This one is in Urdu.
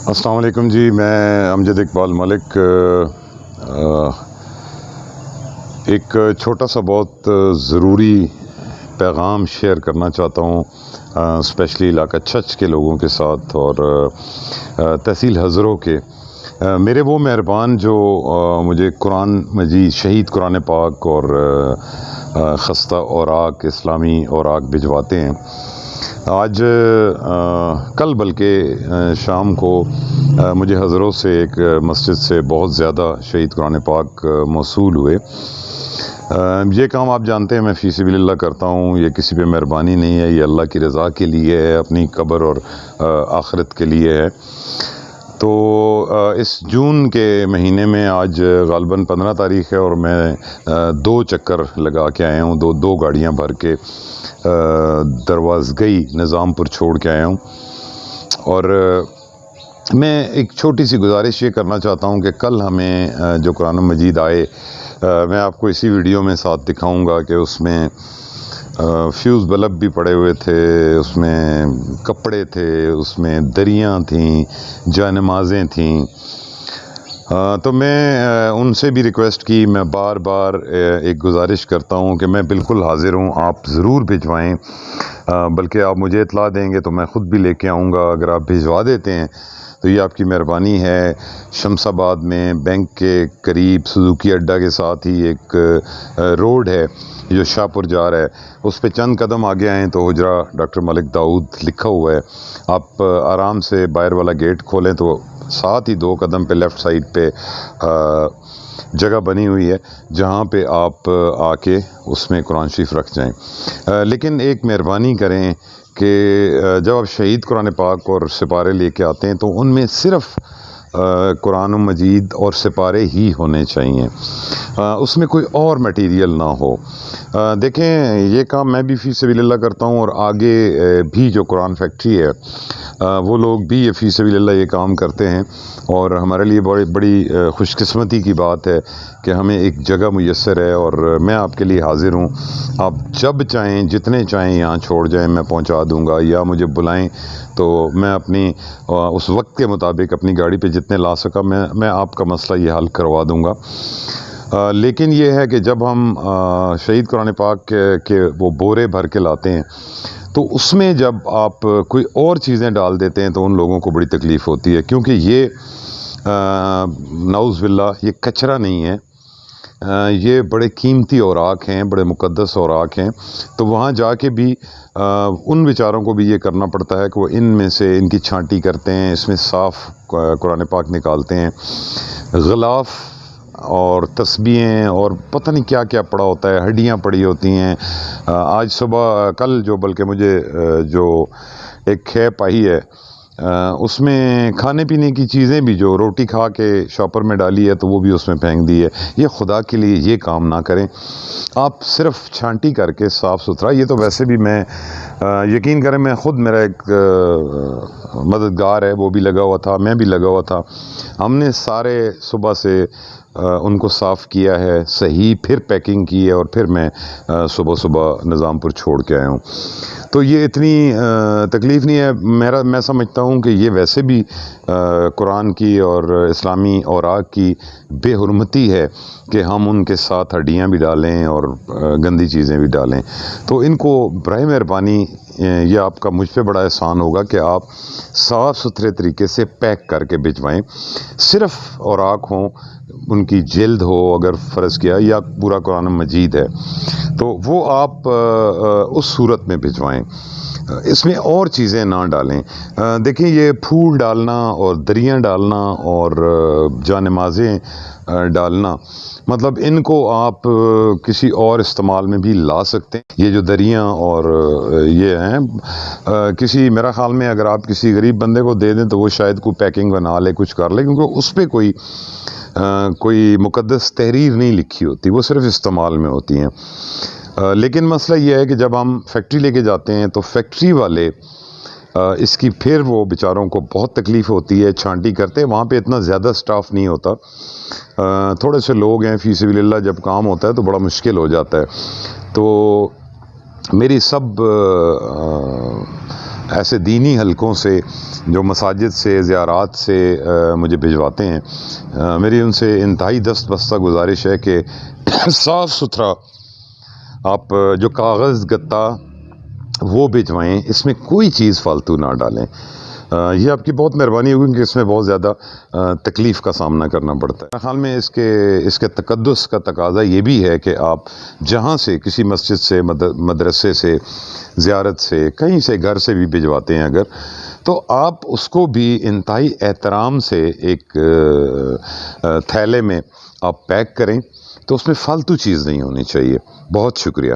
السلام علیکم جی، میں امجد اقبال ملک ایک چھوٹا سا بہت ضروری پیغام شیئر کرنا چاہتا ہوں اسپیشلی علاقہ چھچ کے لوگوں کے ساتھ اور تحصیل ہزروں کے میرے وہ مہربان جو مجھے قرآن مجید شہید قرآن پاک اور خستہ اوراق اسلامی اوراق بھجواتے ہیں۔ آج کل بلکہ شام کو مجھے ہزروں سے ایک مسجد سے بہت زیادہ شہید قرآن پاک موصول ہوئے۔ یہ کام آپ جانتے ہیں میں فی سبیل اللہ کرتا ہوں، یہ کسی پہ مہربانی نہیں ہے، یہ اللہ کی رضا کے لیے ہے، اپنی قبر اور آخرت کے لیے ہے۔ تو اس جون کے مہینے میں آج غالباً 15 تاریخ ہے اور میں 2 چکر لگا کے آیا ہوں، دو گاڑیاں بھر کے دروازگئی نظام پور چھوڑ کے آیا ہوں۔ اور میں ایک چھوٹی سی گزارش یہ کرنا چاہتا ہوں کہ کل ہمیں جو قرآن مجید آئے، میں آپ کو اسی ویڈیو میں ساتھ دکھاؤں گا کہ اس میں فیوز بلب بھی پڑے ہوئے تھے، اس میں کپڑے تھے، اس میں دریاں تھیں، جانمازیں تھیں۔ تو میں ان سے بھی ریکویسٹ کی، میں بار بار ایک گزارش کرتا ہوں کہ میں بالکل حاضر ہوں، آپ ضرور بھجوائیں، بلکہ آپ مجھے اطلاع دیں گے تو میں خود بھی لے کے آؤں گا۔ اگر آپ بھجوا دیتے ہیں تو یہ آپ کی مہربانی ہے۔ شمس آباد میں بینک کے قریب سزوکی اڈا کے ساتھ ہی ایک روڈ ہے جو شاہپور جا رہا ہے، اس پہ چند قدم آگے آئیں تو حجرہ ڈاکٹر ملک داؤد لکھا ہوا ہے۔ آپ آرام سے باہر والا گیٹ کھولیں تو ساتھ ہی 2 قدم پہ لیفٹ سائڈ پہ جگہ بنی ہوئی ہے جہاں پہ آپ آ کے اس میں قرآن شریف رکھ جائیں۔ لیکن ایک مہربانی کریں کہ جب آپ شہید قرآن پاک اور سپارے لے کے آتے ہیں تو ان میں صرف قرآن مجید اور سپارے ہی ہونے چاہیے، اس میں کوئی اور میٹیریل نہ ہو۔ دیکھیں یہ کام میں بھی فی سبیل اللہ کرتا ہوں اور آگے بھی جو قرآن فیکٹری ہے وہ لوگ بھی یہ فی سبیل اللہ یہ کام کرتے ہیں، اور ہمارے لیے بڑی خوش قسمتی کی بات ہے کہ ہمیں ایک جگہ میسر ہے، اور میں آپ کے لیے حاضر ہوں۔ آپ جب چاہیں جتنے چاہیں یہاں چھوڑ جائیں، میں پہنچا دوں گا، یا مجھے بلائیں تو میں اپنی اس وقت کے مطابق اپنی گاڑی پہ جتنے لا سکا میں آپ کا مسئلہ یہ حل کروا دوں گا۔ لیکن یہ ہے کہ جب ہم شہید قرآن پاک کے وہ بورے بھر کے لاتے ہیں تو اس میں جب آپ کوئی اور چیزیں ڈال دیتے ہیں تو ان لوگوں کو بڑی تکلیف ہوتی ہے، کیونکہ یہ نعوذ باللہ یہ کچرا نہیں ہے، یہ بڑے قیمتی اوراق ہیں، بڑے مقدس اوراق ہیں۔ تو وہاں جا کے بھی ان بیچاروں کو بھی یہ کرنا پڑتا ہے کہ وہ ان میں سے ان کی چھانٹی کرتے ہیں، اس میں صاف قرآن پاک نکالتے ہیں، غلاف اور تسبیحیں اور پتہ نہیں کیا کیا پڑا ہوتا ہے، ہڈیاں پڑی ہوتی ہیں۔ آج صبح کل جو بلکہ مجھے جو ایک کھیپ آئی ہے اس میں کھانے پینے کی چیزیں بھی جو روٹی کھا کے شاپر میں ڈالی ہے تو وہ بھی اس میں پھینک دی ہے۔ یہ خدا کے لیے یہ کام نہ کریں، آپ صرف چھانٹی کر کے صاف ستھرا۔ یہ تو ویسے بھی میں یقین کریں میں خود، میرا ایک مددگار ہے وہ بھی لگا ہوا تھا، میں بھی لگا ہوا تھا، ہم نے سارے صبح سے ان کو صاف کیا ہے صحیح، پھر پیکنگ کی ہے، اور پھر میں صبح نظام پور چھوڑ کے آیا ہوں۔ تو یہ اتنی تکلیف نہیں ہے، میں سمجھتا ہوں کہ یہ ویسے بھی قرآن کی اور اسلامی اوراق کی بے حرمتی ہے کہ ہم ان کے ساتھ ہڈیاں بھی ڈالیں اور گندی چیزیں بھی ڈالیں۔ تو ان کو برائے مہربانی یہ آپ کا مجھ پہ بڑا احسان ہوگا کہ آپ صاف ستھرے طریقے سے پیک کر کے بھجوائیں، صرف اوراق ہوں، ان کی جلد ہو اگر فرض کیا، یا پورا قرآن مجید ہے تو وہ آپ اس صورت میں بھجوائیں، اس میں اور چیزیں نہ ڈالیں۔ دیکھیں یہ پھول ڈالنا اور دریاں ڈالنا اور جانمازیں ڈالنا، مطلب ان کو آپ کسی اور استعمال میں بھی لا سکتے ہیں۔ یہ جو دریاں اور یہ ہیں کسی، میرا خیال میں اگر آپ کسی غریب بندے کو دے دیں تو وہ شاید کوئی پیکنگ بنا لے، کچھ کر لے، کیونکہ اس پہ کوئی مقدس تحریر نہیں لکھی ہوتی، وہ صرف استعمال میں ہوتی ہیں۔ لیکن مسئلہ یہ ہے کہ جب ہم فیکٹری لے کے جاتے ہیں تو فیکٹری والے اس کی پھر وہ بیچاروں کو بہت تکلیف ہوتی ہے، چھانٹی کرتے ہیں، وہاں پہ اتنا زیادہ سٹاف نہیں ہوتا، تھوڑے سے لوگ ہیں، فی سبیل اللہ جب کام ہوتا ہے تو بڑا مشکل ہو جاتا ہے۔ تو میری سب ایسے دینی حلقوں سے جو مساجد سے زیارات سے مجھے بھجواتے ہیں، میری ان سے انتہائی دست بستہ گزارش ہے کہ صاف ستھرا آپ جو کاغذ گتا وہ بھجوائیں، اس میں کوئی چیز فالتو نہ ڈالیں۔ یہ آپ کی بہت مہربانی ہوگی کہ اس میں بہت زیادہ تکلیف کا سامنا کرنا پڑتا ہے۔ میرے خیال میں اس کے تقدس کا تقاضا یہ بھی ہے کہ آپ جہاں سے کسی مسجد سے، مدرسے سے، زیارت سے، کہیں سے، گھر سے بھی بھجواتے ہیں اگر، تو آپ اس کو بھی انتہائی احترام سے ایک تھیلے میں آپ پیک کریں، تو اس میں فالتو چیز نہیں ہونی چاہیے۔ بہت شکریہ۔